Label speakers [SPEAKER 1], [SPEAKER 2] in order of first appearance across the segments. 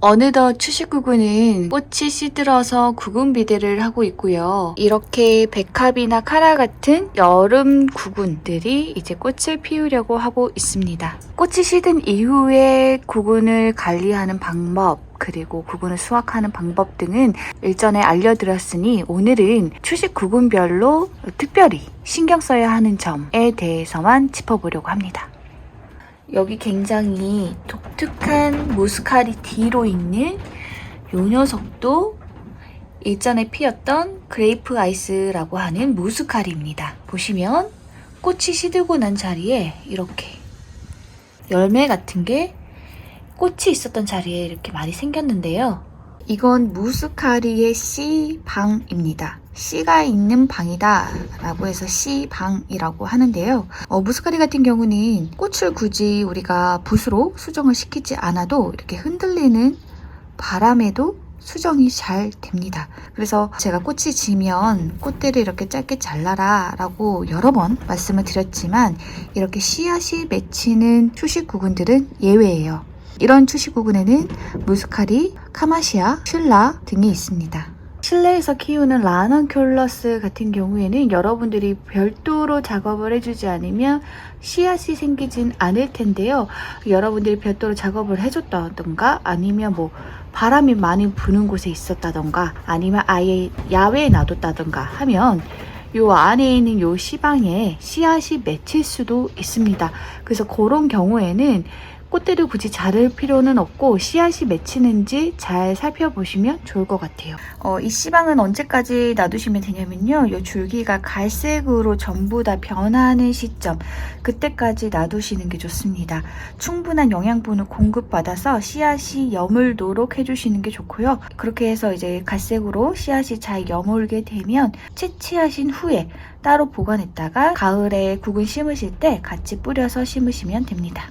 [SPEAKER 1] 어느덧 추식구근은 꽃이 시들어서 구근 비대를 하고 있고요. 이렇게 백합이나 카라 같은 여름 구근들이 이제 꽃을 피우려고 하고 있습니다. 꽃이 시든 이후에 구근을 관리하는 방법, 그리고 구근을 수확하는 방법 등은 일전에 알려드렸으니 오늘은 추식 구근별로 특별히 신경 써야 하는 점에 대해서만 짚어보려고 합니다. 여기 굉장히 독특한 무스카리 뒤로 있는 요 녀석도 일전에 피었던 그레이프 아이스라고 하는 무스카리입니다. 보시면 꽃이 시들고 난 자리에 이렇게 열매 같은 게 꽃이 있었던 자리에 이렇게 많이 생겼는데요. 이건 무스카리의 씨방입니다. 씨가 있는 방이다 라고 해서 씨방이라고 하는데요. 무스카리 같은 경우는 꽃을 굳이 우리가 붓으로 수정을 시키지 않아도 이렇게 흔들리는 바람에도 수정이 잘 됩니다. 그래서 제가 꽃이 지면 꽃대를 이렇게 짧게 잘라라 라고 여러 번 말씀을 드렸지만 이렇게 씨앗이 맺히는 추식 구근들은 예외예요. 이런 추식 구근에는 무스카리, 카마시아, 슐라 등이 있습니다. 실내에서 키우는 라넌큘러스 같은 경우에는 여러분들이 별도로 작업을 해주지 않으면 씨앗이 생기진 않을 텐데요. 여러분들이 별도로 작업을 해줬다던가 아니면 뭐 바람이 많이 부는 곳에 있었다던가 아니면 아예 야외에 놔뒀다던가 하면 요 안에 있는 요 씨방에 씨앗이 맺힐 수도 있습니다. 그래서 그런 경우에는 꽃대를 굳이 자를 필요는 없고 씨앗이 맺히는지 잘 살펴보시면 좋을 것 같아요. 이 씨방은 언제까지 놔두시면 되냐면요. 이 줄기가 갈색으로 전부 다 변하는 시점, 그때까지 놔두시는 게 좋습니다. 충분한 영양분을 공급받아서 씨앗이 여물도록 해주시는 게 좋고요. 그렇게 해서 이제 갈색으로 씨앗이 잘 여물게 되면 채취하신 후에 따로 보관했다가 가을에 구근 심으실 때 같이 뿌려서 심으시면 됩니다.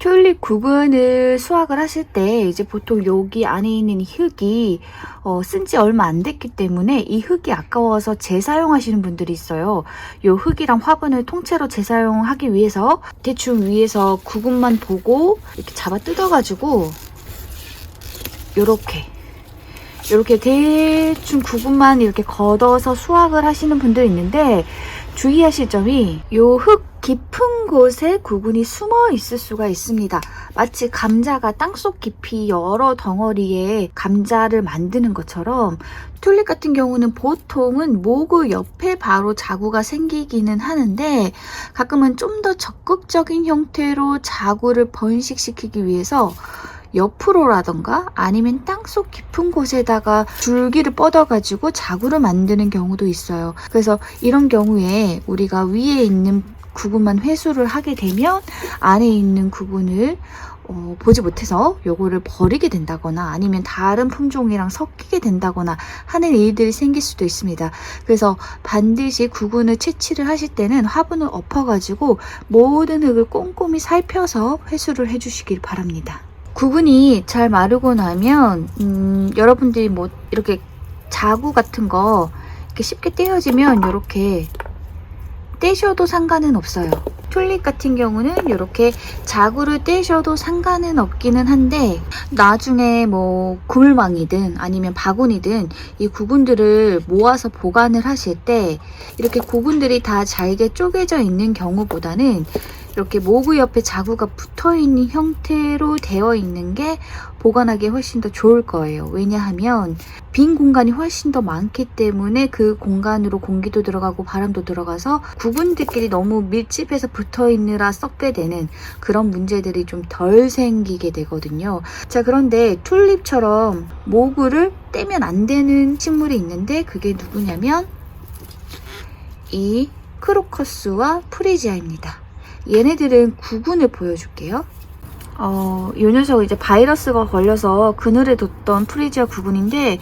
[SPEAKER 1] 튤립 구근을 수확을 하실 때 이제 보통 여기 안에 있는 이 흙이 쓴 지 얼마 안 됐기 때문에 이 흙이 아까워서 재사용하시는 분들이 있어요. 이 흙이랑 화분을 통째로 재사용하기 위해서 대충 위에서 구근만 보고 이렇게 잡아 뜯어가지고 요렇게 대충 구근만 이렇게 걷어서 수확을 하시는 분도 있는데 주의하실 점이 요 흙 깊은 곳에 구근이 숨어 있을 수가 있습니다. 마치 감자가 땅속 깊이 여러 덩어리에 감자를 만드는 것처럼 튤립 같은 경우는 보통은 모구 옆에 바로 자구가 생기기는 하는데 가끔은 좀 더 적극적인 형태로 자구를 번식시키기 위해서 옆으로라던가 아니면 땅속 깊은 곳에다가 줄기를 뻗어가지고 자구를 만드는 경우도 있어요. 그래서 이런 경우에 우리가 위에 있는 구근만 회수를 하게 되면 안에 있는 구근을 보지 못해서 요거를 버리게 된다거나 아니면 다른 품종이랑 섞이게 된다거나 하는 일들이 생길 수도 있습니다. 그래서 반드시 구근을 채취를 하실 때는 화분을 엎어가지고 모든 흙을 꼼꼼히 살펴서 회수를 해주시길 바랍니다. 구근이 잘 마르고 나면 여러분들이 뭐 이렇게 자구 같은 거 이렇게 쉽게 떼어지면 이렇게 떼셔도 상관은 없어요. 튤립 같은 경우는 이렇게 자구를 떼셔도 상관은 없기는 한데 나중에 뭐 그물망이든 아니면 바구니든 이 구근들을 모아서 보관을 하실 때 이렇게 구근들이 다 잘게 쪼개져 있는 경우보다는 이렇게 모구 옆에 자구가 붙어있는 형태로 되어 있는 게 보관하기 훨씬 더 좋을 거예요. 왜냐하면 빈 공간이 훨씬 더 많기 때문에 그 공간으로 공기도 들어가고 바람도 들어가서 구근들끼리 너무 밀집해서 붙어있느라 썩게 되는 그런 문제들이 좀 덜 생기게 되거든요. 자, 그런데 튤립처럼 모구를 떼면 안 되는 식물이 있는데 그게 누구냐면 이 크로커스와 프리지아입니다. 얘네들은 구근을 보여줄게요. 이 녀석은 이제 바이러스가 걸려서 그늘에 뒀던 프리지아 구근인데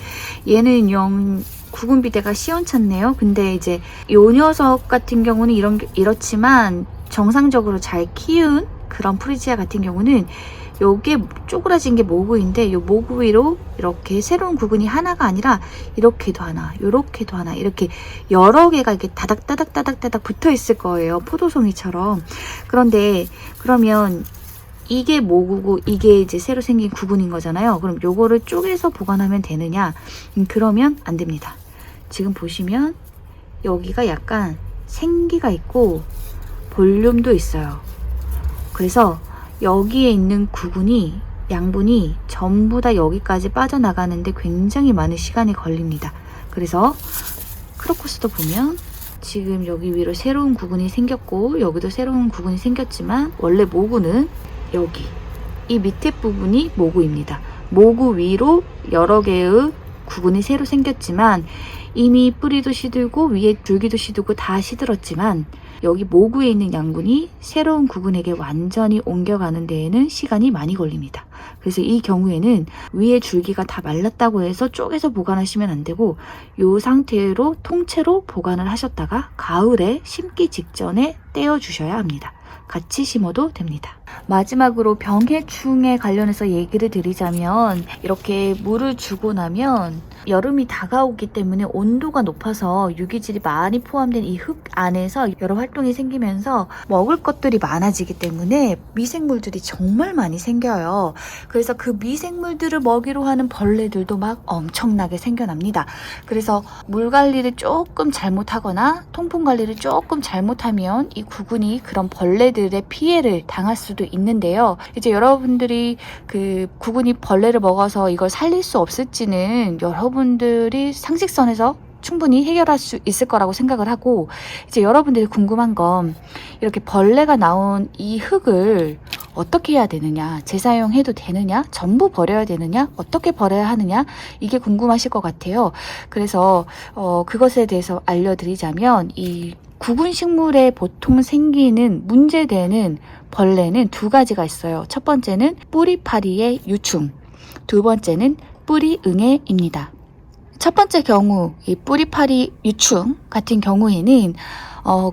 [SPEAKER 1] 얘는 영 구근 비대가 시원찮네요. 근데 이제 이 녀석 같은 경우는 이렇지만 정상적으로 잘 키운 그런 프리지아 같은 경우는 요게 쪼그라진 게 모구인데 요 모구 위로 이렇게 새로운 구근이 하나가 아니라 이렇게도 하나, 요렇게도 하나 이렇게 여러 개가 이렇게 다닥다닥 붙어 있을 거예요. 포도송이처럼. 그런데 그러면 이게 모구고 이게 이제 새로 생긴 구근인 거잖아요. 그럼 요거를 쪼개서 보관하면 되느냐? 그러면 안 됩니다. 지금 보시면 여기가 약간 생기가 있고 볼륨도 있어요. 그래서 여기에 있는 구근이 양분이 전부 다 여기까지 빠져나가는데 굉장히 많은 시간이 걸립니다. 그래서 크로커스도 보면 지금 여기 위로 새로운 구근이 생겼고 여기도 새로운 구근이 생겼지만 원래 모구는 여기 이 밑에 부분이 모구입니다. 모구 위로 여러 개의 구근이 새로 생겼지만 이미 뿌리도 시들고 위에 줄기도 시들고 다 시들었지만 여기 모구에 있는 양분이 새로운 구근에게 완전히 옮겨가는 데에는 시간이 많이 걸립니다. 그래서 이 경우에는 위에 줄기가 다 말랐다고 해서 쪼개서 보관하시면 안 되고 이 상태로 통째로 보관을 하셨다가 가을에 심기 직전에 떼어 주셔야 합니다. 같이 심어도 됩니다. 마지막으로 병해충에 관련해서 얘기를 드리자면 이렇게 물을 주고 나면 여름이 다가오기 때문에 온도가 높아서 유기질이 많이 포함된 이 흙 안에서 여러 활동이 생기면서 먹을 것들이 많아지기 때문에 미생물들이 정말 많이 생겨요. 그래서 그 미생물들을 먹이로 하는 벌레들도 막 엄청나게 생겨납니다. 그래서 물 관리를 조금 잘못하거나 통풍 관리를 조금 잘못하면 이 구근이 그런 벌레들의 피해를 당할 수도 있는데요. 이제 여러분들이 그 구근이 벌레를 먹어서 이걸 살릴 수 없을지는 여러분들이 상식선에서 충분히 해결할 수 있을 거라고 생각을 하고 이제 여러분들이 궁금한 건 이렇게 벌레가 나온 이 흙을 어떻게 해야 되느냐, 재사용해도 되느냐, 전부 버려야 되느냐, 어떻게 버려야 하느냐 이게 궁금하실 것 같아요. 그래서 그것에 대해서 알려드리자면 이 구근 식물에 보통 생기는 문제되는 벌레는 두 가지가 있어요. 첫 번째는 뿌리파리의 유충, 두 번째는 뿌리응애입니다. 첫 번째 경우 이 뿌리파리 유충 같은 경우에는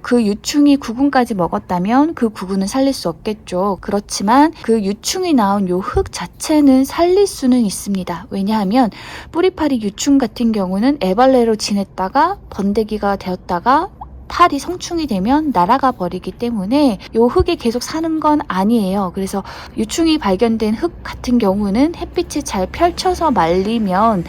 [SPEAKER 1] 그 유충이 구근까지 먹었다면 그 구근은 살릴 수 없겠죠. 그렇지만 그 유충이 나온 요 흙 자체는 살릴 수는 있습니다. 왜냐하면 뿌리파리 유충 같은 경우는 애벌레로 지냈다가 번데기가 되었다가 팔이 성충이 되면 날아가 버리기 때문에 요 흙에 계속 사는 건 아니에요. 그래서 유충이 발견된 흙 같은 경우는 햇빛에 잘 펼쳐서 말리면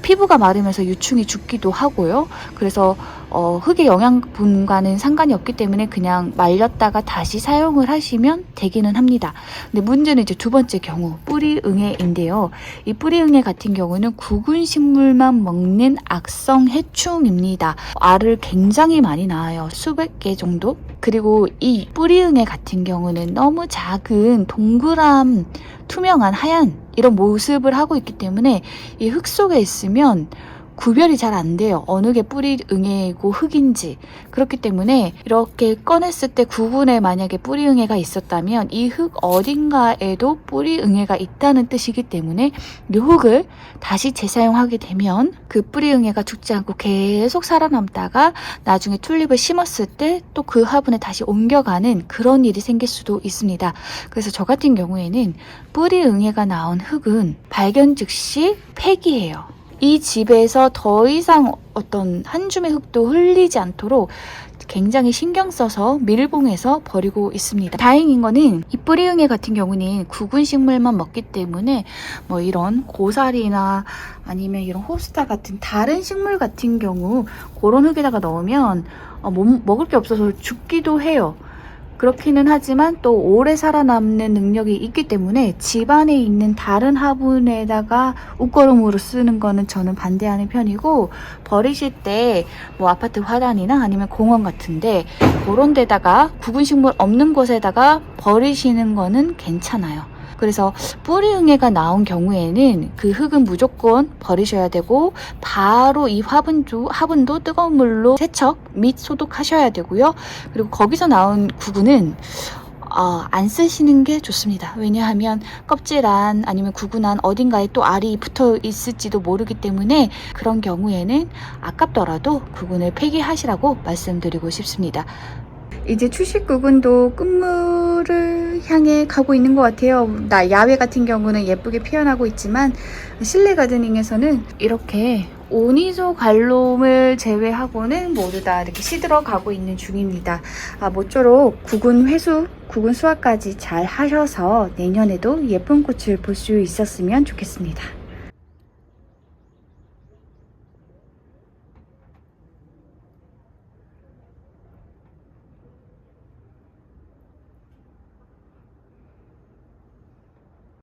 [SPEAKER 1] 피부가 마르면서 유충이 죽기도 하고요. 그래서 흙의 영양분과는 상관이 없기 때문에 그냥 말렸다가 다시 사용을 하시면 되기는 합니다. 근데 문제는 이제 두 번째 경우 뿌리응애인데요. 이 뿌리응애 같은 경우는 구근 식물만 먹는 악성 해충입니다. 알을 굉장히 많이 낳아요. 수백 개 정도. 그리고 이 뿌리응애 같은 경우는 너무 작은 동그란 투명한 하얀 이런 모습을 하고 있기 때문에 이 흙 속에 있으면 구별이 잘 안 돼요. 어느 게 뿌리응애이고 흙인지. 그렇기 때문에 이렇게 꺼냈을 때 구근에 만약에 뿌리응애가 있었다면 이 흙 어딘가에도 뿌리응애가 있다는 뜻이기 때문에 이 흙을 다시 재사용하게 되면 그 뿌리응애가 죽지 않고 계속 살아남다가 나중에 튤립을 심었을 때 또 그 화분에 다시 옮겨가는 그런 일이 생길 수도 있습니다. 그래서 저 같은 경우에는 뿌리응애가 나온 흙은 발견 즉시 폐기해요. 이 집에서 더 이상 어떤 한 줌의 흙도 흘리지 않도록 굉장히 신경 써서 밀봉해서 버리고 있습니다. 다행인 거는 이 뿌리응애 같은 경우는 구근 식물만 먹기 때문에 뭐 이런 고사리나 아니면 이런 호스타 같은 다른 식물 같은 경우 그런 흙에다가 넣으면 먹을 게 없어서 죽기도 해요. 그렇기는 하지만 또 오래 살아남는 능력이 있기 때문에 집안에 있는 다른 화분에다가 옷걸음으로 쓰는 거는 저는 반대하는 편이고 버리실 때 뭐 아파트 화단이나 아니면 공원 같은데 그런 데다가 구근 식물 없는 곳에다가 버리시는 거는 괜찮아요. 그래서 뿌리응애가 나온 경우에는 그 흙은 무조건 버리셔야 되고 바로 이 화분도 뜨거운 물로 세척 및 소독하셔야 되고요. 그리고 거기서 나온 구근은 안 쓰시는 게 좋습니다. 왜냐하면 껍질 안 아니면 구근 안 어딘가에 또 알이 붙어 있을지도 모르기 때문에 그런 경우에는 아깝더라도 구근을 폐기하시라고 말씀드리고 싶습니다. 이제 출시구근도 끝물을 향해 가고 있는 것 같아요. 야외 같은 경우는 예쁘게 피어나고 있지만 실내 가드닝에서는 이렇게 오니소 갈롬을 제외하고는 모두 다 이렇게 시들어 가고 있는 중입니다. 모쪼록 구근 회수, 구근 수확까지 잘 하셔서 내년에도 예쁜 꽃을 볼 수 있었으면 좋겠습니다.